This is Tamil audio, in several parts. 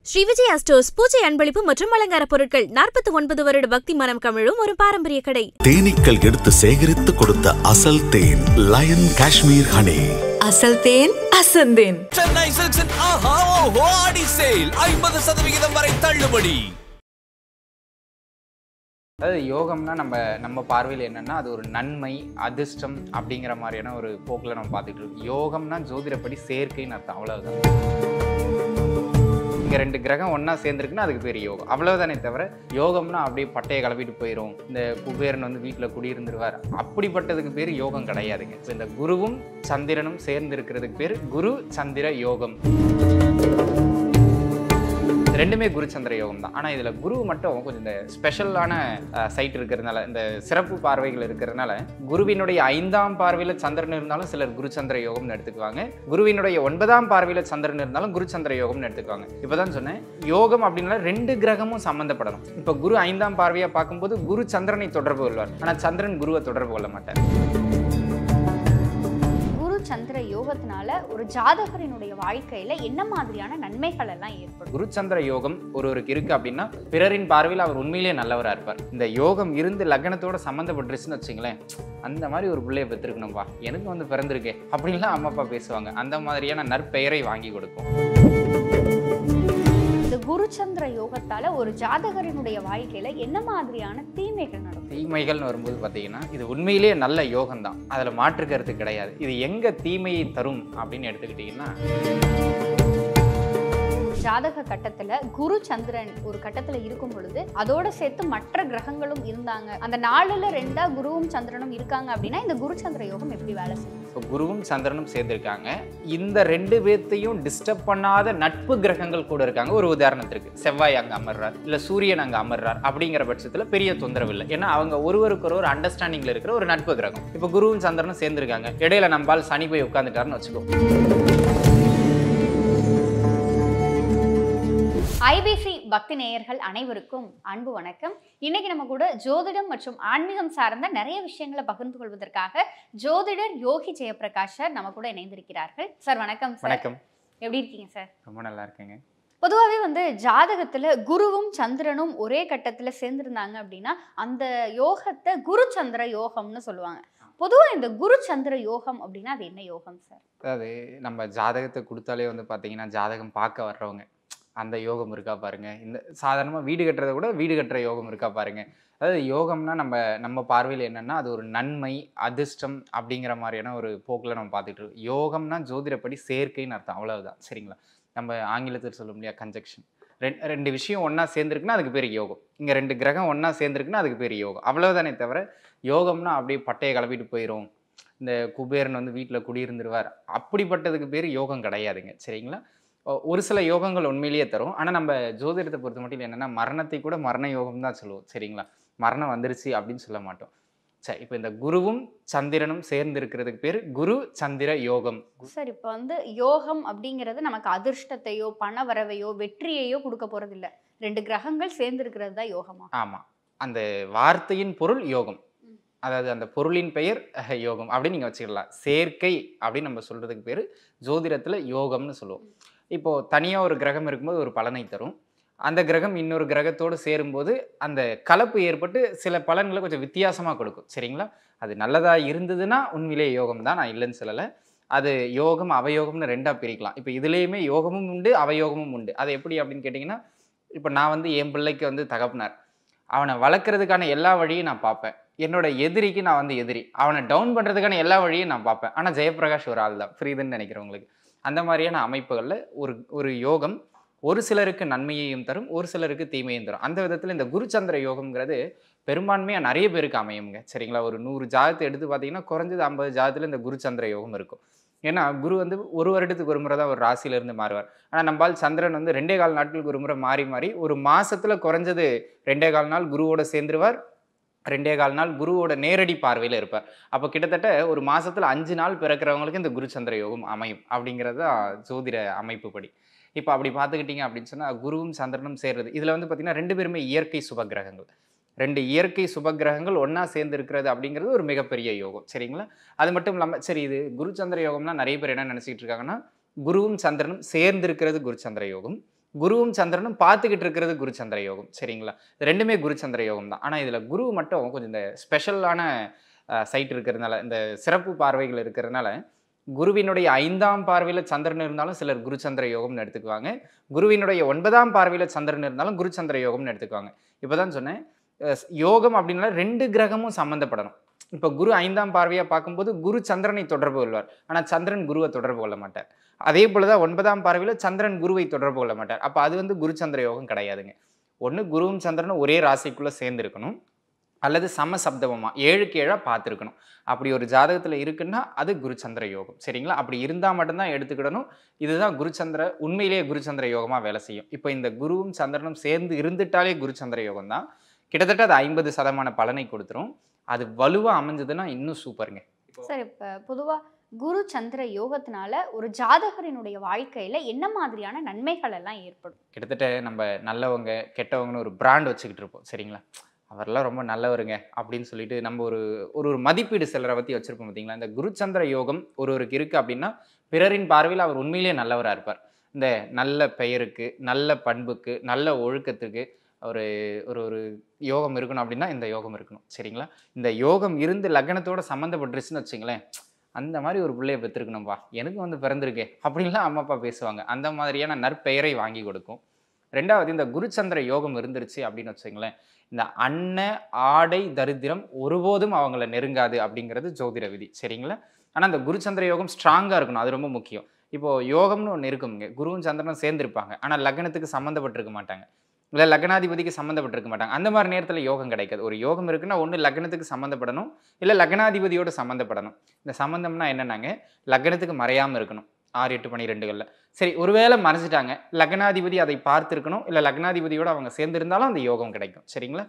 ஸ்ரீ விஜயா ஸ்டோர்ஸ் பூஜை அன்பளிப்பு மற்றும் அலங்கார பொருட்கள் 49 வருட பக்தி மனம் கமிழும் ஒரு பாரம்பரிய கடை. தேனீக்கள் எடுத்து சேகரித்து கொடுத்த அசல் தேன் லயன் காஷ்மீர் ஹனி. அசல் தேன் அசந்தேன். சென்னை சில்க்ஸின் ஆஹா ஓஹோ ஆடி சேல் 50% வரை தள்ளுபடி. அதாவது யோகம்னா நம்ம பார்வையில் என்னன்னா அது ஒரு நன்மை அதிர்ஷ்டம் அப்படிங்கிற மாதிரியான ஒரு போக்கில் நம்ம பார்த்துட்டு இருக்கோம். யோகம்னா ஜோதிடப்படி சேர்க்கைன்னு அர்த்தம், அவ்வளவுதான். இங்கே 2 கிரகம் ஒன்றா சேர்ந்துருக்குன்னா அதுக்கு பேர் யோகம், அவ்வளவுதானே தவிர யோகம்னா அப்படியே பட்டையை கிளப்பிட்டு போயிடும், இந்த குபேரன் வந்து வீட்டில் குடியிருந்துருவார், அப்படிப்பட்டதுக்கு பேர் யோகம் கிடையாதுங்க. ஸோ இந்த குருவும் சந்திரனும் சேர்ந்து இருக்கிறதுக்கு பேர் குரு சந்திர யோகம். ரெண்டுமே குரு சந்திர யோகம் தான். ஆனால் இதில் குரு மட்டும் கொஞ்சம் இந்த ஸ்பெஷலான சைட் இருக்கிறதுனால, இந்த சிறப்பு பார்வைகள் இருக்கிறதுனால, குருவினுடைய 5ஆம் பார்வையில் சந்திரன் இருந்தாலும் சிலர் குரு சந்திர யோகம்னு எடுத்துக்குவாங்க, குருவினுடைய 9ஆம் பார்வையில் சந்திரன் இருந்தாலும் குரு சந்திர யோகம்னு எடுத்துக்குவாங்க. இப்போதான் சொன்னேன், யோகம் அப்படின்னா 2 கிரகமும் சம்மந்தப்படணும். இப்போ குரு 5ஆம் பார்வையாக பார்க்கும்போது குரு சந்திரனை தொடர்பு கொள்வார், ஆனால் சந்திரன் குருவை தொடர்பு கொள்ள மாட்டார். சந்திர யோகத்தினால ஒரு ஜாதகரினுடைய வாழ்க்கையில என்ன மாதிரியான நன்மைகள் எல்லாம் ஏற்படும்? குரு சந்திர யோகம் ஒருவருக்கு இருக்கு அப்படின்னா பிறரின் பார்வையில் அவர் உண்மையிலேயே நல்லவராக இருப்பார். இந்த யோகம் இருந்து லக்னத்தோட சம்மந்தப்பட்டுருச்சுன்னு வச்சுங்களேன், அந்த மாதிரி ஒரு பிள்ளைய பெற்றிருக்கணும்பா, எனக்கு வந்து பிறந்திருக்கே அப்படின்லாம் அம்மா அப்பா பேசுவாங்க. அந்த மாதிரியான நற்பெயரை வாங்கி கொடுக்கும். குருச்சந்திர யோகத்தால ஒரு ஜாதகரினுடைய வாழ்க்கையில என்ன மாதிரியான தீமைகள் நடக்கும்? தீமைகள்னு வரும்போது பார்த்தீங்கன்னா இது உண்மையிலேயே நல்ல யோகம் தான், அதில் மாற்று கருத்து கிடையாது. இது எங்க தீமையை தரும் அப்படின்னு எடுத்துக்கிட்டீங்கன்னா, ஜாதக கட்டத்துல குரு சந்திரன் ஒரு கட்டத்துல இருக்கும் பொழுது அதோட சேர்த்து மற்ற கிரகங்களும் இருந்தாங்க, அந்த 4ல் 2 குருவும் சந்திரனும் இருக்காங்க அப்படின்னா இந்த குரு சந்திர யோகம் எப்படி வேலை செய்யும்? குருவும் சந்திரனும் சேர்ந்திருக்காங்க, இந்த 2 பேர்த்தையும் டிஸ்டர்ப் பண்ணாத நட்பு கிரகங்கள் கூட இருக்காங்க. ஒரு உதாரணத்திற்கு செவ்வாய் அங்கே அமர்றார், இல்லை சூரியன் அங்கே அமர்றார் அப்படிங்கிற பட்சத்தில் பெரிய தொந்தரவு இல்லை. ஏன்னா அவங்க ஒருவருக்கு ஒரு அண்டர்ஸ்டாண்டிங்ல இருக்கிற ஒரு நட்பு கிரகம். இப்போ குருவும் சந்திரனும் சேர்ந்திருக்காங்க, இடையில நம்பால் சனி போய் உட்காந்துட்டாருன்னு வச்சுக்கோ. ஐபிசி பக்தி நேயர்கள் அனைவருக்கும் அன்பு வணக்கம். இன்னைக்கு நம்ம கூட ஜோதிடம் மற்றும் ஆன்மீகம் சார்ந்த நிறைய விஷயங்களை பகிர்ந்து கொள்வதற்காக ஜோதிடர் யோகி ஜெயபிரகாஷ் சார் நம்ம கூட இணைந்திருக்கிறார்கள். சார் வணக்கம். வணக்கம். எப்படி இருக்கீங்க சார்? ரொம்ப நல்லா இருக்கேங்க. பொதுவாகவே ஜாதகத்துல குருவும் சந்திரனும் ஒரே கட்டத்துல சேர்ந்திருந்தாங்க அப்படின்னா அந்த யோகத்தை குரு சந்திர யோகம்னு சொல்லுவாங்க. பொதுவா இந்த குரு சந்திர யோகம் அப்படின்னா அது என்ன யோகம் சார்? அதாவது நம்ம ஜாதகத்தை கொடுத்தாலே பார்த்தீங்கன்னா ஜாதகம் பார்க்க வர்றவங்க அந்த யோகம் இருக்கா பாருங்க, இந்த சாதாரணமாக வீடு கட்டுறதை கூட வீடு கட்டுற யோகம் இருக்கா பாருங்க. அதாவது யோகம்னா நம்ம பார்வையில் என்னன்னா அது ஒரு நன்மை அதிர்ஷ்டம் அப்படிங்கிற மாதிரியான ஒரு போக்கில் நம்ம பார்த்துட்டு இருக்கோம். யோகம்னா ஜோதிடப்படி சேர்க்கைன்னு அர்த்தம், அவ்வளவுதான். சரிங்களா? நம்ம ஆங்கிலத்தில் சொல்ல முடியாது கன்ஜெக்ஷன். ரெண்டு விஷயம் ஒன்றா சேர்ந்துருக்குன்னா அதுக்கு பேர் யோகம். இங்கே 2 கிரகம் ஒன்றா சேர்ந்துருக்குன்னா அதுக்கு பேர் யோகம், அவ்வளவுதானே தவிர யோகம்னா அப்படியே பட்டையை கிளப்பிட்டு போயிடும், இந்த குபேரன் வந்து வீட்டில் குடியிருந்துருவார், அப்படிப்பட்டதுக்கு பேர் யோகம் கிடையாதுங்க. சரிங்களா? ஒரு சில யோகங்கள் உண்மையிலேயே தரும், ஆனால் நம்ம ஜோதிடத்தை பொறுத்த மட்டும் என்னென்னா மரணத்தை கூட மரண யோகம் தான் சொல்லுவோம். சரிங்களா? மரணம் வந்துருச்சு அப்படின்னு சொல்ல மாட்டோம். சரி, இப்போ இந்த குருவும் சந்திரனும் சேர்ந்து இருக்கிறதுக்கு பேர் குரு சந்திர யோகம். சார், இப்போ யோகம் அப்படிங்கிறது நமக்கு அதிர்ஷ்டத்தையோ பண வரவையோ வெற்றியையோ கொடுக்க போறது இல்லை, 2 கிரகங்கள் சேர்ந்து இருக்கிறது தான் யோகமா? ஆமாம், அந்த வார்த்தையின் பொருள் யோகம், அதாவது அந்த பொருளின் பெயர் யோகம் அப்படின்னு நீங்கள் வச்சுக்கலாம். சேர்க்கை அப்படின்னு நம்ம சொல்கிறதுக்கு பேர் ஜோதிடத்தில் யோகம்னு சொல்லுவோம். இப்போது தனியாக ஒரு கிரகம் இருக்கும்போது ஒரு பலனை தரும், அந்த கிரகம் இன்னொரு கிரகத்தோடு சேரும்போது அந்த கலப்பு ஏற்பட்டு சில பலன்களை கொஞ்சம் வித்தியாசமாக கொடுக்கும். சரிங்களா? அது நல்லதாக இருந்ததுன்னா உண்மையிலே யோகம் தான், நான் இல்லைன்னு சொல்லலை. அது யோகம் அவயோகம்னு 2ஆக பிரிக்கலாம். இப்போ இதுலேயுமே யோகமும் உண்டு அவயோகமும் உண்டு. அது எப்படி அப்படின்னு கேட்டிங்கன்னா, இப்போ நான் என் பிள்ளைக்கு தகப்பனார், அவனை வளர்க்குறதுக்கான எல்லா வழியும் நான் பார்ப்பேன். என்னோட எதிரிக்கு நான் எதிரி, அவனை டவுன் பண்ணுறதுக்கான எல்லா வழியும் நான் பார்ப்பேன். ஆனால் ஜெயபிரகாஷ் ஒரு ஆள் தான், புரியுதுன்னு நினைக்கிறவங்களுக்கு. அந்த மாதிரியான அமைப்புகளில் ஒரு யோகம் ஒரு சிலருக்கு நன்மையையும் தரும், ஒரு சிலருக்கு தீமையும் தரும். அந்த விதத்தில் இந்த குருச்சந்திர யோகம்ங்கிறது பெரும்பான்மையாக நிறைய பேருக்கு அமையுங்க. சரிங்களா? ஒரு 100 ஜாதகத்தை எடுத்து பார்த்தீங்கன்னா குறைஞ்சது 50 ஜாதகத்தில் இந்த குருச்சந்திர யோகம் இருக்கும். ஏன்னா குரு ஒரு வருடத்துக்கு ஒரு முறை தான் ஒரு ராசியிலேருந்து மாறுவார். ஆனால் நம்மால் சந்திரன் 2.25 நாட்களுக்கு ஒரு முறை மாறி மாறி ஒரு மாதத்தில் குறைஞ்சது 2.25 நாள் குருவோட சேர்ந்துருவார், 2.25 நாள் குருவோட நேரடி பார்வையில் இருப்பார். அப்போ கிட்டத்தட்ட ஒரு மாதத்தில் 5 நாள் பிறக்கிறவங்களுக்கு இந்த குருச்சந்திர யோகம் அமையும் அப்படிங்கிறது தான் ஜோதிட அமைப்பு படி. இப்போ அப்படி பார்த்துக்கிட்டிங்க அப்படின்னு சொன்னால் குருவும் சந்திரனும் சேர்றது இதில் பார்த்தீங்கன்னா 2 பேருமே இயற்கை சுபகிரகங்கள். 2 இயற்கை சுபகிரகங்கள் ஒன்றா சேர்ந்து இருக்கிறது அப்படிங்கிறது ஒரு மிகப்பெரிய யோகம். சரிங்களா? அது மட்டும் இல்லாமல் சரி, இது குருச்சந்திர யோகம்னா நிறைய பேர் என்ன நினச்சிக்கிட்டு இருக்காங்கன்னா குருவும் சந்திரனும் சேர்ந்து இருக்கிறது குருச்சந்திர யோகம், குருவும் சந்திரனும் பார்த்துக்கிட்டு இருக்கிறது குரு சந்திர யோகம். சரிங்களா? ரெண்டுமே குரு சந்திர யோகம் தான். ஆனால் இதில் குரு மட்டும் கொஞ்சம் இந்த ஸ்பெஷலான சைட் இருக்கிறதுனால, இந்த சிறப்பு பார்வைகள் இருக்கிறதுனால, குருவினுடைய 5ஆம் பார்வையில் சந்திரன் இருந்தாலும் சிலர் குரு சந்திர யோகம்னு எடுத்துக்குவாங்க. குருவினுடைய 9ஆம் பார்வையில் சந்திரன் இருந்தாலும் குரு சந்திர யோகம்னு எடுத்துக்குவாங்க. இப்போ தான் சொன்னேன், யோகம் அப்படின்னா 2 கிரகமும் சம்மந்தப்படணும். இப்போ குரு 5ஆம் பார்வையாக பார்க்கும்போது குரு சந்திரனை தொடர்பு கொள்வார். ஆனால் சந்திரன் குருவை தொடர்பு கொள்ள மாட்டார். அதே போல தான் 9ஆம் பார்வையில் சந்திரன் குருவை தொடர்பு கொள்ள மாட்டார். அப்போ அது வந்து குரு சந்திர யோகம் கிடையாதுங்க. ஒன்று குருவும் சந்திரனும் ஒரே ராசிக்குள்ளே சேர்ந்துருக்கணும், அல்லது சமசப்தமமாக 7க்கு 7 பார்த்துருக்கணும். அப்படி ஒரு ஜாதகத்தில் இருக்குன்னா அது குரு சந்திர யோகம். சரிங்களா? அப்படி இருந்தால் மட்டும்தான் எடுத்துக்கிடணும். இதுதான் குரு சந்திர, உண்மையிலேயே குரு சந்திர யோகமாக வேலை செய்யும். இப்போ இந்த குருவும் சந்திரனும் சேர்ந்து இருந்துட்டாலே குரு சந்திர யோகம் தான். கிட்டத்தட்ட அது 50% பலனை கொடுத்துரும். அது வலுவாக அமைஞ்சதுன்னா இன்னும் சூப்பருங்க. சார், இப்போ பொதுவாக குரு சந்திர யோகத்தினால ஒரு ஜாதகரினுடைய வாழ்க்கையில என்ன மாதிரியான நன்மைகள் எல்லாம் ஏற்படும்? கிட்டத்தட்ட நம்ம நல்லவங்க கெட்டவங்கன்னு ஒரு பிராண்ட் வச்சுக்கிட்டு இருப்போம். சரிங்களா? அவரெல்லாம் ரொம்ப நல்லவருங்க அப்படின்னு சொல்லிட்டு நம்ம ஒரு ஒரு மதிப்பீடு சிலரை பற்றி வச்சிருப்போம். பார்த்தீங்களா? இந்த குரு சந்திர யோகம் ஒருவருக்கு இருக்குது அப்படின்னா பிறரின் பார்வையில் அவர் உண்மையிலேயே நல்லவராக இருப்பார். இந்த நல்ல பெயருக்கு, நல்ல பண்புக்கு, நல்ல ஒழுக்கத்துக்கு ஒரு ஒரு ஒரு யோகம் இருக்கணும் அப்படின்னா இந்த யோகம் இருக்கணும். சரிங்களா? இந்த யோகம் இருந்து லக்னத்தோட சம்மந்தப்பட்டுருச்சுன்னு வச்சுங்களேன், அந்த மாதிரி ஒரு பிள்ளைய பெற்றிருக்கணும்பா, எனக்கு வந்து பிறந்திருக்கே அப்படின்லாம் அம்மா அப்பா பேசுவாங்க. அந்த மாதிரியான நற்பெயரை வாங்கி கொடுக்கும். 2வது, இந்த குருச்சந்திர யோகம் இருந்துருச்சு அப்படின்னு வச்சுங்களேன், இந்த அன்ன ஆடை தரித்திரம் ஒருபோதும் அவங்கள நெருங்காது அப்படிங்கிறது ஜோதிட விதி. சரிங்களா? ஆனால் அந்த குருச்சந்திர யோகம் ஸ்ட்ராங்காக இருக்கணும், அது ரொம்ப முக்கியம். இப்போது யோகம்னு ஒன்று இருக்குங்க, குருவும் சந்திரனும் சேர்ந்துருப்பாங்க, ஆனால் லக்னத்துக்கு சம்மந்தப்பட்டிருக்க மாட்டாங்க, இல்லை லக்னாதிபதிக்கு சம்மந்தப்பட்டிருக்க மாட்டாங்க. அந்த மாதிரி நேரத்தில் யோகம் கிடைக்காது. ஒரு யோகம் இருக்குன்னா ஒன்று லக்னத்துக்கு சம்மந்தப்படணும், இல்லை லக்னாதிபதியோடு சம்மந்தப்படணும். இந்த சம்மந்தம்னா என்னன்னாங்க, லக்னத்துக்கு மறையாமல் இருக்கணும் 6, 8, 12களில். சரி, ஒருவேளை மறைச்சிட்டாங்க, லக்னாதிபதி அதை பார்த்துருக்கணும், இல்லை லக்னாதிபதியோடு அவங்க சேர்ந்துருந்தாலும் அந்த யோகம் கிடைக்கும். சரிங்களா?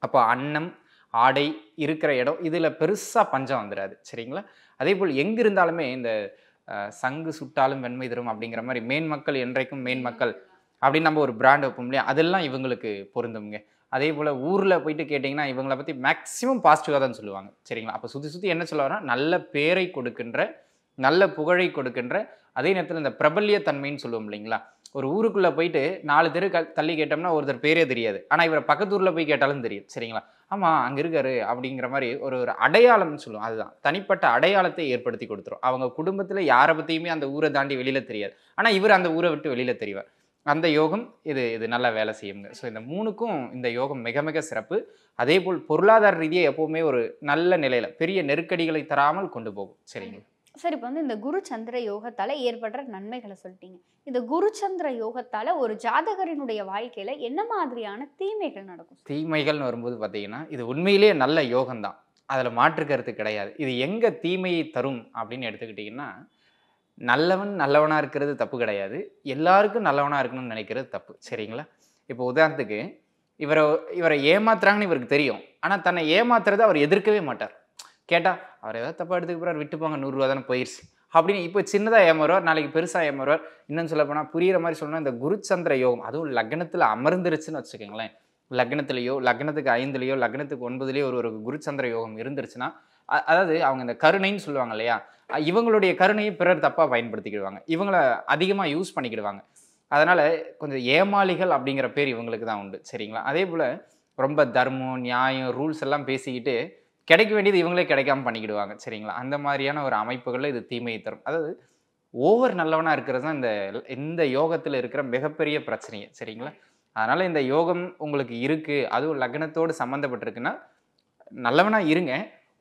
அப்போ அன்னம் ஆடை இருக்கிற இடம் இதில் பெருசாக பஞ்சம் வந்துடாது. சரிங்களா? அதே போல் எங்கே இருந்தாலுமே இந்த சங்கு சுட்டாலும் வெண்மை தரும் அப்படிங்கிற மாதிரி மேன்மக்கள் என்றைக்கும் மேன்மக்கள் அப்படின்னு நம்ம ஒரு பிராண்ட் வைப்போம் இல்லையா, அதெல்லாம் இவங்களுக்கு பொருந்துங்க. அதே போல் ஊரில் போயிட்டு கேட்டிங்கன்னா இவங்களை பற்றி மேக்ஸிமம் பாசிட்டிவாக தான் சொல்லுவாங்க. சரிங்களா? அப்போ சுற்றி சுற்றி என்ன சொல்லுவாங்கன்னா, நல்ல பேரை கொடுக்கின்ற, நல்ல புகழை கொடுக்கின்ற, அதே நேரத்தில் இந்த பிரபல்ய தன்மைன்னு சொல்லுவோம் இல்லைங்களா. ஒரு ஊருக்குள்ளே போயிட்டு 4 தெரு தள்ளி கேட்டோம்னா ஒருத்தர் பேரே தெரியாது, ஆனால் இவரை பக்கத்தூரில் போய் கேட்டாலும் தெரியும். சரிங்களா? ஆமாம் அங்கே இருக்காரு அப்படிங்கிற மாதிரி ஒரு ஒரு அடையாளம்னு சொல்லுவோம். அதுதான் தனிப்பட்ட அடையாளத்தை ஏற்படுத்தி கொடுத்துரும். அவங்க குடும்பத்தில் யாரை பற்றியுமே அந்த ஊரை தாண்டி வெளியில் தெரியாது, ஆனால் இவர் அந்த ஊரை விட்டு வெளியில் தெரிவார். அந்த யோகம் இது நல்லா வேலை செய்யுங்க. ஸோ இந்த 3க்கும் இந்த யோகம் மிக மிக சிறப்பு. அதே போல் பொருளாதார ரீதியாக எப்போவுமே ஒரு நல்ல நிலையில் பெரிய நெருக்கடிகளை தராமல் கொண்டு போகும். சரிங்களா? சரி, இப்போ வந்து இந்த குரு சந்திர யோகத்தால் ஏற்படுற நன்மைகளை சொல்லிட்டீங்க. இந்த குரு சந்திர யோகத்தால் ஒரு ஜாதகரினுடைய வாழ்க்கையில் என்ன மாதிரியான தீமைகள் நடக்கும்? தீமைகள்னு வரும்போது பார்த்தீங்கன்னா, இது உண்மையிலேயே நல்ல யோகம்தான், அதில் மாற்று கருத்து கிடையாது. இது எங்கே தீமையை தரும் அப்படின்னு எடுத்துக்கிட்டிங்கன்னா, நல்லவன் நல்லவனாக இருக்கிறது தப்பு கிடையாது, எல்லாருக்கும் நல்லவனாக இருக்கணும்னு நினைக்கிறது தப்பு. சரிங்களா? இப்போ உதாரணத்துக்கு இவரை ஏமாத்துறாங்கன்னு இவருக்கு தெரியும், ஆனால் தன்னை ஏமாத்துறதை அவர் எதிர்க்கவே மாட்டார். கேட்டால் அவர் ஏதாவது தப்பாக எடுத்துக்க போகிறார், விட்டு போங்க, 100 ரூபா தானே போயிடுச்சு அப்படின்னு இப்போ சின்னதாக ஏமாறுவார், நாளைக்கு பெருசாக ஏமாறுவார். இன்னும் சொல்ல போனால் புரிகிற மாதிரி சொல்லணும், இந்த குருச்சந்திர யோகம் அதுவும் லக்னத்தில் அமர்ந்துருச்சுன்னு வச்சுக்கோங்களேன், லக்னத்திலேயோ லக்னத்துக்கு 5லேயோ லக்னத்துக்கு 9லேயோ ஒரு குருச்சந்திர யோகம் இருந்துருச்சுன்னா, அதாவது அவங்க இந்த கருணைன்னு சொல்லுவாங்க இல்லையா, இவங்களுடைய கருணையை பிறர் தப்பாக பயன்படுத்திக்கிடுவாங்க, இவங்கள அதிகமாக யூஸ் பண்ணிக்கிடுவாங்க. அதனால் கொஞ்சம் ஏமாளிகள் அப்படிங்கிற பேர் இவங்களுக்கு தான் உண்டு. சரிங்களா? அதே போல் ரொம்ப தர்மம் நியாயம் ரூல்ஸ் எல்லாம் பேசிக்கிட்டு கிடைக்க வேண்டியது இவங்களே கிடைக்காம பண்ணிக்கிடுவாங்க. சரிங்களா? அந்த மாதிரியான ஒரு அமைப்புகளில் இது தீமையை தரும். அதாவது ஓவர் நல்லவனாக இருக்கிறது தான் இந்த யோகத்தில் இருக்கிற மிகப்பெரிய பிரச்சனையே. சரிங்களா? அதனால் இந்த யோகம் உங்களுக்கு இருக்குது, அதுவும் லக்னத்தோடு சம்மந்தப்பட்டிருக்குன்னா நல்லவனாக இருங்க,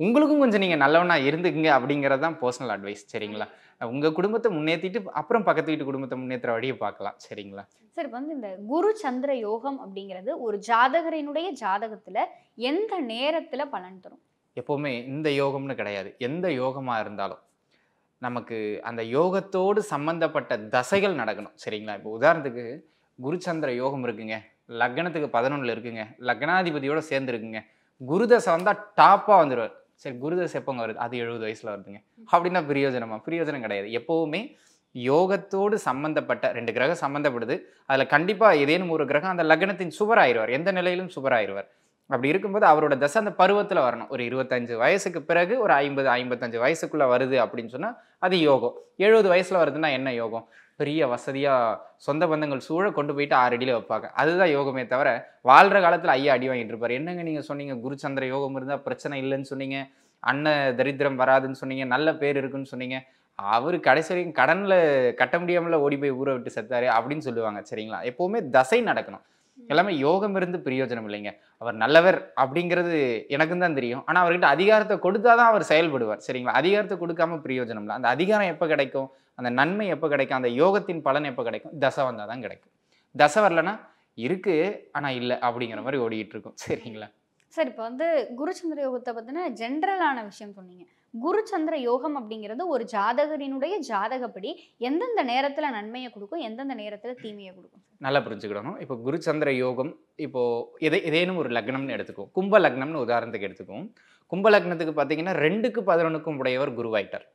உங்களுக்கும் கொஞ்சம் நீங்கள் நல்லவனாக இருந்துக்குங்க அப்படிங்கிறது தான் பர்சனல் அட்வைஸ். சரிங்களா? உங்கள் குடும்பத்தை முன்னேற்றிட்டு அப்புறம் பக்கத்து வீட்டு குடும்பத்தை முன்னேற்ற வழியை பார்க்கலாம். சரிங்களா? சரி, இப்போ வந்து இந்த குரு சந்திர யோகம் அப்படிங்கிறது ஒரு ஜாதகரினுடைய ஜாதகத்தில் எந்த நேரத்தில் பலன் தரும்? எப்போவுமே இந்த யோகம்னு கிடையாது, எந்த யோகமாக இருந்தாலும் நமக்கு அந்த யோகத்தோடு சம்மந்தப்பட்ட தசைகள் நடக்கணும். சரிங்களா? இப்போ உதாரணத்துக்கு குருச்சந்திர யோகம் இருக்குங்க, லக்னத்துக்கு 11ல் இருக்குங்க, லக்னாதிபதியோடு சேர்ந்துருக்குங்க, குருதசை வந்தால் டாப்பாக வந்துடுவார். சரி, குருதசை எப்போங்க வருது? அது 70 வயசில் வருதுங்க அப்படின்னா பிரயோஜனம் கிடையாது. எப்போவுமே யோகத்தோடு சம்மந்தப்பட்ட 2 கிரகம் சம்மந்தப்படுது, அதில் கண்டிப்பாக ஏதேனும் ஒரு கிரகம் அந்த லக்னத்தின் சுபராயிருவார், எந்த நிலையிலும் சுபராயிருவார். அப்படி இருக்கும்போது அவரோட தசை அந்த பருவத்தில் வரணும். ஒரு 25 வயசுக்கு பிறகு ஒரு 50, 55 வயசுக்குள்ளே வருது அப்படின்னு சொன்னால் அது யோகம். 70 வயசில் வருதுன்னா என்ன யோகம்? பெரிய வசதியாக சொந்த பந்தங்கள் சூழ கொண்டு போயிட்டு 6 அடியில் வைப்பாங்க. அதுதான் யோகமே தவிர வாழ்கிற காலத்தில் ஐயா அடி வாங்கிட்டு இருப்பார். என்னங்க நீங்கள் சொன்னீங்க குருச்சந்திர யோகம் இருந்தால் பிரச்சனை இல்லைன்னு சொன்னீங்க, தரித்திரம் வராதுன்னு சொன்னீங்க, நல்ல பேர் இருக்குன்னு சொன்னீங்க. அவர் கடைசி வரைக்கும் கடனில் கட்ட முடியாமல் ஓடி போய் ஊரை விட்டு செத்தாரு அப்படின்னு சொல்லுவாங்க. சரிங்களா? எப்போவுமே தசை நடக்கணும். எல்லாமே யோகம் இருந்து பிரயோஜனம் இல்லைங்க. அவர் நல்லவர் அப்படிங்கிறது எனக்கும் தான் தெரியும். ஆனால் அவர்கிட்ட அதிகாரத்தை கொடுத்தாதான் அவர் செயல்படுவார். சரிங்களா? அதிகாரத்தை கொடுக்காம பிரயோஜனம் இல்லை. அந்த அதிகாரம் எப்போ கிடைக்கும், அந்த நன்மை எப்போ கிடைக்கும், அந்த யோகத்தின் பலன் எப்போ கிடைக்கும், தசை வந்தால் தான் கிடைக்கும். தசை வரலன்னா இருக்கு ஆனால் இல்லை அப்படிங்கிற மாதிரி ஓடிக்கிட்டு இருக்கும். சரிங்களா? சார், இப்போ வந்து குருச்சந்திர யோகத்தை பற்றின ஜென்ரலான விஷயம் சொன்னீங்க. குருச்சந்திர யோகம் அப்படிங்கிறது ஒரு ஜாதகரினுடைய ஜாதகப்படி எந்தெந்த நேரத்தில் நன்மையை கொடுக்கும், எந்தெந்த நேரத்தில் தீமையை கொடுக்கும்? நல்லா புரிஞ்சுக்கிடணும். இப்போ குருச்சந்திர யோகம் இப்போது ஏதேனும் ஒரு லக்னம்னு எடுத்துக்குவோம். கும்ப லக்னம்னு உதாரணத்துக்கு எடுத்துக்குவோம். கும்ப லக்னத்துக்கு பார்த்தீங்கன்னா 2க்கு 11க்கும் உடையவர் குருவாயிட்டார்.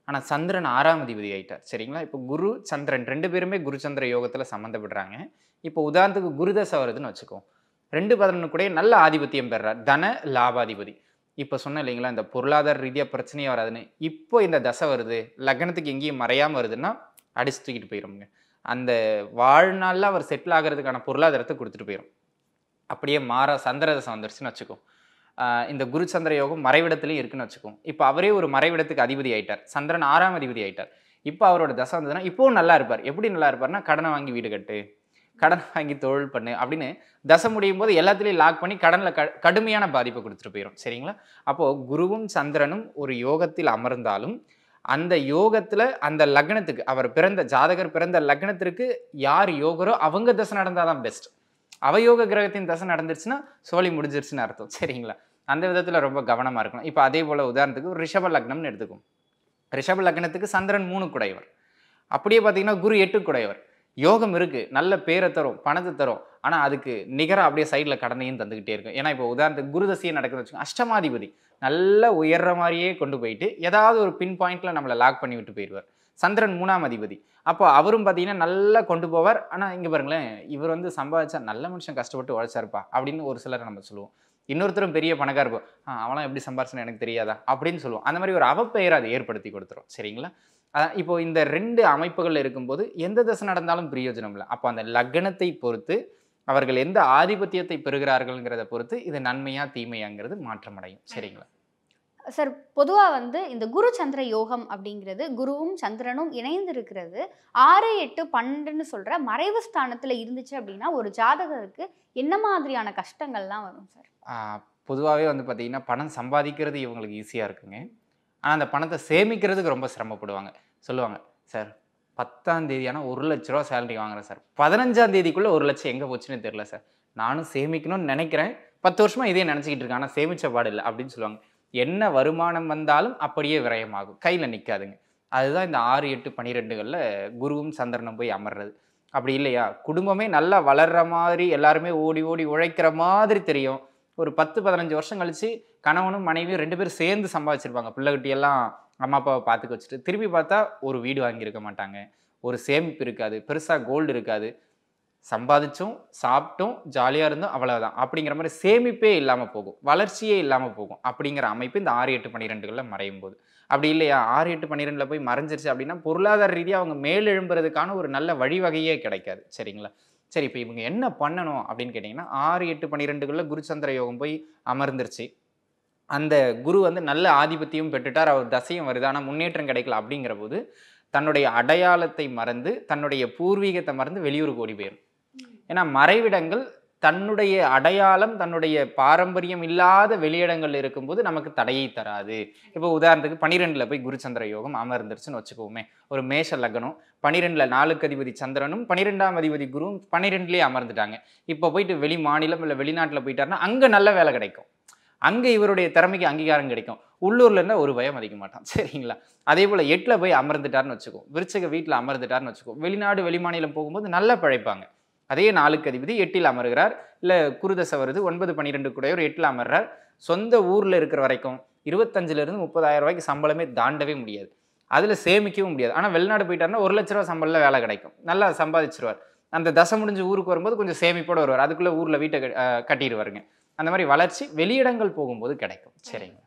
ஆனால் சந்திரன் 6ஆம் அதிபதி ஆயிட்டார். சரிங்களா? இப்போ குரு சந்திரன் 2 பேருமே குருச்சந்திர யோகத்தில் சம்மந்தப்படுறாங்க. இப்போ உதாரணத்துக்கு குருதசை வருதுன்னு வச்சுக்கோம். 2-11 கூட நல்ல ஆதிபத்தியம் பெறார், தன லாபாதிபதி. இப்போ சொன்ன இல்லைங்களா, இந்த பொருளாதார ரீதியாக பிரச்சனையே வராதுன்னு. இப்போ இந்த தசை வருது, லக்னத்துக்கு எங்கேயும் மறையாமல் வருதுன்னா அடிச்சு தூக்கிட்டு போயிடும்ங்க. அந்த வாழ்நாளில் அவர் செட்டில் ஆகிறதுக்கான பொருளாதாரத்தை கொடுத்துட்டு போயிடும். அப்படியே சந்திர தசை வந்துருச்சுன்னு வச்சுக்கோம். இந்த குருச்சந்திர யோகம் மறைவிடத்துலையும் இருக்குன்னு வச்சுக்கோம். இப்போ அவரே ஒரு மறைவிடத்துக்கு அதிபதி ஆயிட்டார். சந்திரன் 6ஆம் அதிபதி ஆயிட்டார். இப்போ அவரோட தசை வந்ததுன்னா இப்போவும் நல்லா இருப்பார். எப்படி நல்லா இருப்பார்னா, கடனை வாங்கி வீடு கட்டு, கடன் வாங்கி தொழில் பண்ணு அப்படின்னு தசை முடியும் போது எல்லாத்துலேயும் லாக் பண்ணி கடனில் கடுமையான பாதிப்பை கொடுத்துட்டு போயிடும். சரிங்களா? அப்போது குருவும் சந்திரனும் ஒரு யோகத்தில் அமர்ந்தாலும் அந்த யோகத்தில் அந்த லக்னத்துக்கு ஜாதகர் பிறந்த லக்னத்திற்கு யார் யோகரோ அவங்க தசை நடந்தால் தான் பெஸ்ட். அவயோக கிரகத்தின் தசை நடந்துருச்சுன்னா சோழி முடிஞ்சிருச்சுன்னு அர்த்தம். சரிங்களா? அந்த விதத்தில் ரொம்ப கவனமாக இருக்கணும். இப்போ அதே போல் உதாரணத்துக்கு ரிஷப லக்னம்னு எடுத்துக்கும். ரிஷப லக்னத்துக்கு சந்திரன் 3 குடையவர். அப்படியே பார்த்தீங்கன்னா குரு 8 குடையவர். யோகம் இருக்குது, நல்ல பேரை தரும், பணத்தை தரும். ஆனால் அதுக்கு நிகராக அப்படியே சைடில் கடனையும் தந்துக்கிட்டே இருக்கும். ஏன்னா இப்போ உதாரணத்துக்கு குருதசையை நடக்குதுன்னு வச்சுக்கோங்க. அஷ்டமாதிபதி நல்லா உயர்ற மாதிரியே கொண்டு போயிட்டு ஏதாவது ஒரு பின் பாயிண்ட்டில் நம்மளை லாக் பண்ணி விட்டு போயிடுவார். சந்திரன் 3ஆம் அதிபதி. அப்போ அவரும் பார்த்தீங்கன்னா நல்லா கொண்டு போவார். ஆனால் இங்கே பாருங்களேன், இவர் வந்து சம்பாதிச்சா நல்ல மனுஷன் கஷ்டப்பட்டு உழைச்சாருப்பா அப்படின்னு ஒரு சிலர் நம்ம சொல்லுவோம். இன்னொருத்தரும் பெரிய பணக்கார இருப்போம், அவளாம் எப்படி சம்பாரிச்சுன்னு எனக்கு தெரியாதா அப்படின்னு சொல்லுவோம். அந்த மாதிரி ஒரு அவப்பெயரை அதை ஏற்படுத்தி கொடுத்துரும். சரிங்களா? இப்போ இந்த 2 அமைப்புகள் இருக்கும்போது எந்த தசை நடந்தாலும் பிரயோஜனம் இல்லை. அப்போ அந்த லக்னத்தை பொறுத்து அவர்கள் எந்த ஆதிபத்தியத்தை பெறுகிறார்கள்ங்கிறத பொறுத்து இது நன்மையா தீமையாங்கிறது மாற்றமடையும். சரிங்களா? சார், பொதுவாக வந்து இந்த குரு சந்திர யோகம் அப்படிங்கிறது குருவும் சந்திரனும் இணைந்து இருக்கிறது 6, 8, 12ன்னு சொல்கிற மறைவு ஸ்தானத்தில் இருந்துச்சு அப்படின்னா ஒரு ஜாதகருக்கு என்ன மாதிரியான கஷ்டங்கள்லாம் வரும் சார்? பொதுவாகவே வந்து பார்த்தீங்கன்னா பணம் சம்பாதிக்கிறது இவங்களுக்கு ஈஸியாக இருக்குங்க. ஆனால் அந்த பணத்தை சேமிக்கிறதுக்கு ரொம்ப சிரமப்படுவாங்க. சொல்லுவாங்க, சார் 10ஆம் தேதி ஆனால் 1 லட்ச ரூபா சேலரி வாங்குறேன் சார், 15ஆம் தேதிக்குள்ளே 1 லட்சம் எங்கே போச்சுன்னு தெரியல சார், நானும் சேமிக்கணும்னு நினைக்கிறேன், 10 வருஷமாக இதே நினச்சிக்கிட்டு இருக்கேன், ஆனால் சேமிச்ச பாடு இல்லை அப்படின்னு சொல்லுவாங்க. என்ன வருமானம் வந்தாலும் அப்படியே விரயமாகும், கையில் நிற்காதுங்க. அதுதான் இந்த 6, 8, 12களில் குருவும் சந்திரனும் போய் அமர்றது. அப்படி இல்லையா, குடும்பமே நல்லா வளர்கிற மாதிரி எல்லாருமே ஓடி ஓடி உழைக்கிற மாதிரி தெரியும். ஒரு 10-15 வருஷம் கழிச்சு கணவனும் மனைவியும் 2 பேரும் சேர்ந்து சம்பாதிச்சிருப்பாங்க. பிள்ளைகிட்டையெல்லாம் அம்மா அப்பாவை பார்த்துக்க வச்சுட்டு திரும்பி பார்த்தா ஒரு வீடு வாங்கியிருக்க மாட்டாங்க, ஒரு சேமிப்பு இருக்காது, பெருசாக கோல்டு இருக்காது, சம்பாதிச்சோம் சாப்பிட்டோம் ஜாலியாக இருந்தோம் அவ்வளோதான் அப்படிங்கிற மாதிரி சேமிப்பே இல்லாமல் போகும், வளர்ச்சியே இல்லாமல் போகும். அப்படிங்கிற அமைப்பு இந்த 6, 8, 12களில் மறையும் போது. அப்படி இல்லையா, 6, 8, 12ல் போய் மறைஞ்சிருச்சு அப்படின்னா பொருளாதார ரீதியாக அவங்க மேலெழும்புறதுக்கான ஒரு நல்ல வழிவகையே கிடைக்காது. சரிங்களா? சரி, இப்போ இவங்க என்ன பண்ணணும் அப்படின்னு கேட்டிங்கன்னா, 6, 8, 12களில் குருச்சந்திர யோகம் போய் அமர்ந்துருச்சு. அந்த குரு வந்து நல்ல ஆதிபத்தியம் பெற்றுட்டார், அவர் தசையும் வருது, ஆனால் முன்னேற்றம் கிடைக்கல. அப்படிங்கிற போது தன்னுடைய அடையாளத்தை மறந்து தன்னுடைய பூர்வீகத்தை மறந்து வெளியூருக்கு ஓடி போயிடும். ஏன்னா மறைவிடங்கள் தன்னுடைய அடையாளம் தன்னுடைய பாரம்பரியம் இல்லாத வெளியிடங்கள் இருக்கும்போது நமக்கு தடையை தராது. இப்போ உதாரணத்துக்கு 12ல் போய் குருச்சந்திர யோகம் அமர்ந்துருச்சுன்னு வச்சுக்கோமே, ஒரு மேஷ லக்னம், 12ல் 4க்கு அதிபதி சந்திரனும் 12ஆம் அதிபதி குருவும் 12லேயே அமர்ந்துட்டாங்க. இப்போ போயிட்டு வெளி மாநிலம் இல்லை வெளிநாட்டில் போயிட்டாருன்னா அங்கே நல்ல வேலை கிடைக்கும், அங்கே இவருடைய திறமைக்கு அங்கீகாரம் கிடைக்கும். உள்ளூர்ல இருந்தால் ஒரு பயம் மதிக்க மாட்டான். சரிங்களா? அதே போல் 8ல் போய் அமர்ந்துட்டார்னு வச்சுக்கோ, விருச்சிக வீட்டில் அமர்ந்துட்டார்னு வச்சுக்கோ, வெளிநாடு வெளிமாநிலம் போகும்போது நல்லா பிழைப்பாங்க. அதே 4க்கு அதிபதி 8ல் அமர்கிறார், இல்லை குருதசை வருது 9, 12 கூடையவர் 8ல் அமர்றார். சொந்த ஊரில் இருக்கிற வரைக்கும் 25,000 30,000 ரூபாய்க்கு சம்பளமே தாண்டவே முடியாது, அதில் சேமிக்கவும் முடியாது. ஆனால் வெளிநாடு போயிட்டாருன்னா 1 லட்ச ரூபா சம்பளம் வேலை கிடைக்கும், நல்லா சம்பாதிச்சிருவார். அந்த தசை முடிஞ்சு ஊருக்கு வரும்போது கொஞ்சம் சேமிப்போடு வருவார், அதுக்குள்ளே ஊரில் வீட்டை கட்டிடுவாருங்க. அந்த மாதிரி வளர்ச்சி வெளியிடங்கள் போகும்போது கிடைக்கும். சரிங்க.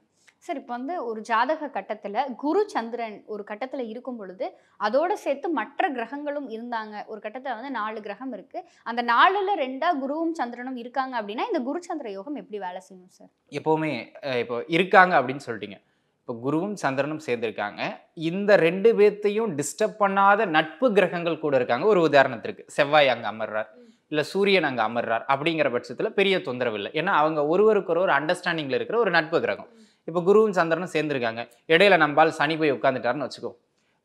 சார் இப்போ வந்து ஒரு ஜாதக கட்டத்துல குரு சந்திரன் ஒரு கட்டத்துல இருக்கும் பொழுது அதோட சேர்த்து மற்ற கிரகங்களும் இருந்தாங்க. ஒரு கட்டத்துல வந்து 4 கிரகம் இருக்கு. அந்த 4ல் 2 குருவும் சந்திரனும் இருக்காங்க அப்படின்னா இந்த குரு சந்திர யோகம் எப்படி வேலை செய்யும் சார்? எப்போவுமே இப்போ இருக்காங்க அப்படின்னு சொல்லிட்டீங்க. இப்போ குருவும் சந்திரனும் சேர்ந்திருக்காங்க. இந்த 2 பேர்த்தையும் டிஸ்டர்ப் பண்ணாத நட்பு கிரகங்கள் கூட இருக்காங்க. ஒரு உதாரணத்திற்கு செவ்வாய் அங்கே அமர்றார், இல்லை சூரியன் அங்கே அமர்றார். அப்படிங்கிற பட்சத்தில் பெரிய தொந்தரவு இல்லை. ஏன்னா அவங்க ஒருவருக்கு ஒரு அண்டர்ஸ்டாண்டிங்கில் இருக்கிற ஒரு நட்பு கிரகம். இப்போ குருவும் சந்திரனும் சேர்ந்துருக்காங்க. இடையில நம்பால் சனி போய் உட்காந்துட்டாருன்னு வச்சுக்கோ,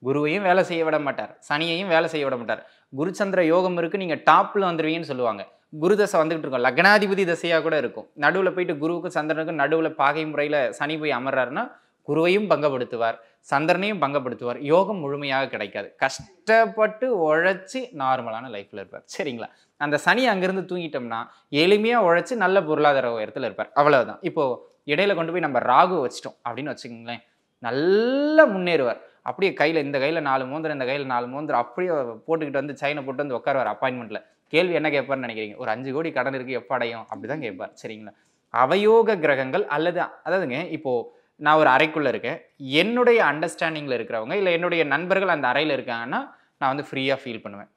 குருவையும் வேலை செய்ய விட மாட்டார், சனியையும் வேலை செய்ய விட மாட்டார். குரு சந்திர யோகம் இருக்கு, நீங்க டாப்ல வந்துருவீங்கன்னு சொல்லுவாங்க. குரு தசை வந்துகிட்டு இருக்கும், லக்னாதிபதி தசையா கூட இருக்கும். நடுவில் போயிட்டு குருவுக்கும் சந்திரனுக்கும் நடுவில் பாகை முறையில் சனி போய் அமர்றாருன்னா குருவையும் பங்கப்படுத்துவார், சந்திரனையும் பங்கப்படுத்துவார். யோகம் முழுமையாக கிடைக்காது. கஷ்டப்பட்டு உழைச்சி நார்மலான லைஃப்ல இருப்பார். சரிங்களா? அந்த சனி அங்கிருந்து தூங்கிட்டோம்னா எளிமையா உழைச்சி நல்ல பொருளாதார உயரத்தில் இருப்பார். அவ்வளவுதான். இப்போ இடையில கொண்டு போய் நம்ம ராகு வச்சிட்டோம் அப்படின்னு வச்சுக்கோங்களேன், நல்லா முன்னேறுவார். அப்படியே கையில் இந்த கையில் 4 மோந்திரம், இந்த கையில் 4 மோந்திரம் அப்படியே போட்டுக்கிட்டு வந்து செயினை போட்டு வந்து உட்காருவார் அப்பாயின்மெண்ட்ல. கேள்வி என்ன கேட்பார்னு நினைக்கிறீங்க? ஒரு 5 கோடி கடன் இருக்கு, எப்போ அடையும்? அப்படிதான் கேட்பார். சரிங்களா? அவயோக கிரகங்கள் அல்லது அதாவதுங்க, இப்போ நான் ஒரு அறைக்குள்ள இருக்கேன், என்னுடைய அண்டர்ஸ்டாண்டிங்ல இருக்கிறவங்க இல்லை என்னுடைய நண்பர்கள் அந்த அறையில் இருக்காங்கன்னா நான் வந்து ஃப்ரீயாக ஃபீல் பண்ணுவேன்.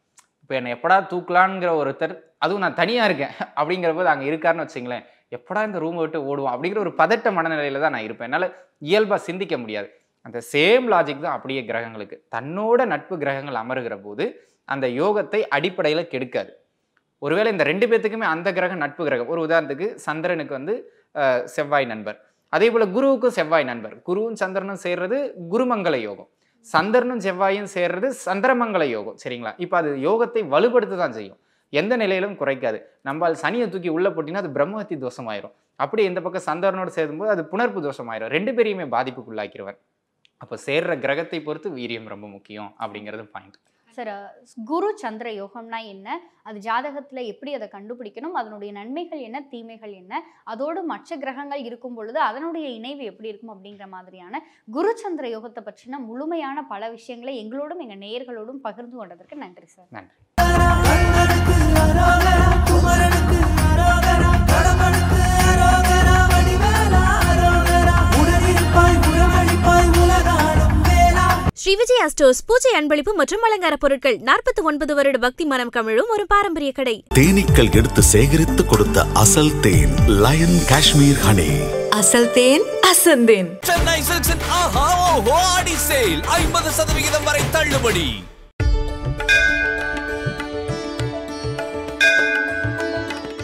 இப்போ என்னை எப்படா தூக்கலான்ங்கிற ஒருத்தர், அதுவும் நான் தனியாக இருக்கேன் அப்படிங்கிற போது அங்கே இருக்காருன்னு வச்சுங்களேன், எப்படா இந்த ரூமை விட்டு ஓடுவோம் அப்படிங்கிற ஒரு பதட்ட மனநிலையில தான் நான் இருப்பேன். என்னால் இயல்பாக சிந்திக்க முடியாது. அந்த சேம் லாஜிக் தான் அப்படியே கிரகங்களுக்கு. தன்னோட நட்பு கிரகங்கள் அமருகிற போது அந்த யோகத்தை அடிப்படையில் கெடுக்காது. ஒருவேளை இந்த 2 பேர்த்துக்குமே அந்த கிரகம் நட்பு கிரகம், ஒரு உதாரணத்துக்கு சந்திரனுக்கு வந்து செவ்வாய் நண்பர், அதே போல குருவுக்கும் செவ்வாய் நண்பர். குருவும் சந்திரனும் சேர்றது குருமங்கல யோகம், சந்திரனும் செவ்வாயும் சேர்றது சந்திரமங்கல யோகம். சரிங்களா? இப்போ அது யோகத்தை வலுப்படுத்த தான் செய்யும், எந்த நிலையிலும் குறைக்காது. நம்ம சனியை தூக்கி உள்ள போட்டிங்கன்னா அது பிரம்மஹத்தி தோஷமாயிரும். அப்படி இந்த பக்கம் சந்திரனோடு சேரும்போது அது புணர்ப்பு தோஷமாயிரும். 2 பேரையுமே பாதிப்புக்குள்ளாக்கிடுவார். அப்போ சேர்ற கிரகத்தை பொறுத்து வீரியம் ரொம்ப முக்கியம் அப்படிங்கிறது பாயிண்ட். சார், குரு சந்திர யோகம்னா என்ன, அது ஜாதகத்துல எப்படி அதை கண்டுபிடிக்கணும், அதனுடைய நன்மைகள் என்ன, தீமைகள் என்ன, அதோடு மற்ற கிரகங்கள் இருக்கும் பொழுது அதனுடைய இணைவு எப்படி இருக்கும் அப்படிங்கிற மாதிரியான குரு சந்திர யோகத்தை பற்றின முழுமையான பல விஷயங்களை எங்களோடும் எங்க நேயர்களோடும் பகிர்ந்து கொண்டதற்கு நன்றி சார். நன்றி. ஸ்ரீ விஜயா ஸ்டோர்ஸ் பூஜை அன்பளிப்பு மற்றும் அலங்கார பொருட்கள். 49 வருட பக்தி மனம் கமிழும் ஒரு பாரம்பரிய கடை. தேனீக்கள் எடுத்து சேகரித்து கொடுத்த அசல் தேன் லயன் காஷ்மீர் ஹனி. அசல் தேன் அசந்தேன். சென்னை சில்க்ஸின் ஆஹா ஓஹோ ஆடி சேல் 50% வரை தள்ளுபடி.